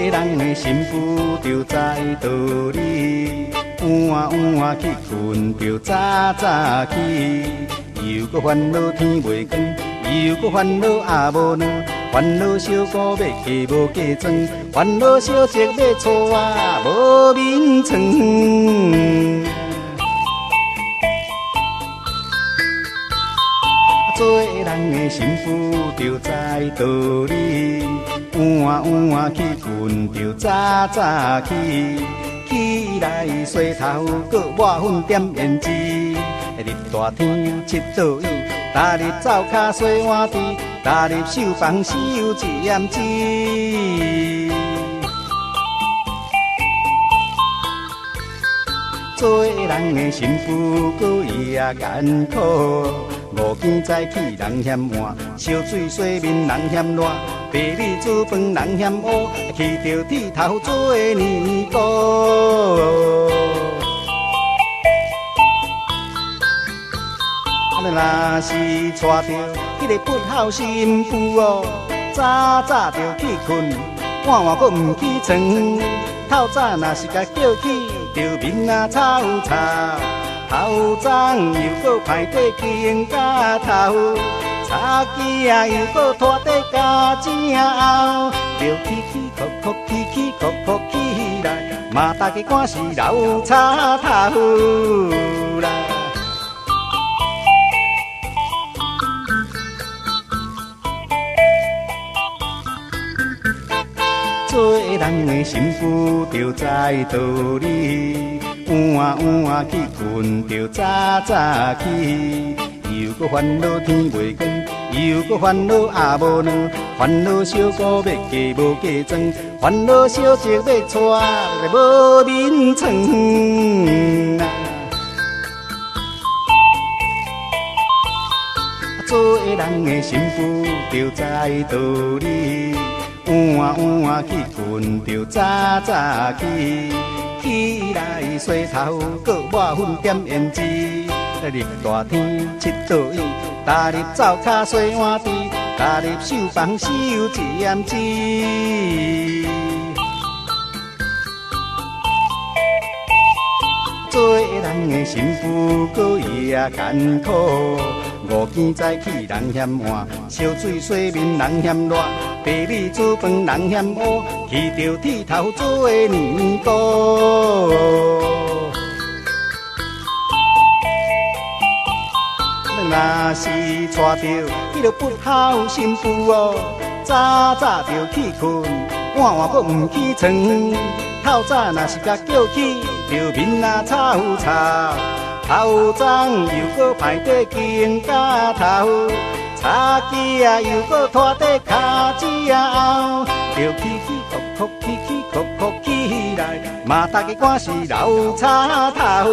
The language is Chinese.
人的心夫就知道理，晚晚去困就早早起，又搁烦恼天袂光，又搁烦恼也无卵，烦恼小姑要嫁无嫁妆，烦恼小姐要娶无眠床。做人的心夫就知道理，晚晚去困就早早起，起来洗头搁抹粉点胭脂，日大天七倒雨，踏入灶骹洗碗池，踏入绣房绣一胭脂。做人的心夫搁伊也艰苦，五更早起人嫌晚，烧水洗面人嫌热，白米煮饭人嫌乌，去着剃头做尼姑。若是娶着迄个不孝心妇哦，早早就去困，晚晚搁唔起床。透早若是甲叫起，着面啊臭臭，头鬃又搁排底肩甲头，擦机啊又搁拖底甲正后，着起起哭哭起起哭哭起来，嘛大家赶是流擦头啦。做人的心夫就知道理，晚晚去困就早早起，又搁烦恼天袂光，又搁烦恼也无卵，烦恼小姑要嫁无嫁妆，烦恼小姐要娶无眠床。做人的心夫就知道理，晚晚去困就早早起，起来洗头搁抹粉点胭脂，日大天七倒雨，踏入灶骹洗碗池，踏入绣房绣一胭脂。做人的心夫搁伊也艰苦，五更早起人嫌晚，烧水洗面人嫌热，白米煮饭人嫌乌，去着剃头做尼姑。若是娶着迄个不孝心妇哦，早早就去困，晚晚搁唔起床。透早若是甲叫起，着面啊臭臭，头鬃又搁排底肩甲头，擦机啊又搁拖底骹正后，着起起哭哭起起哭哭起来，嘛大家赶是流擦头。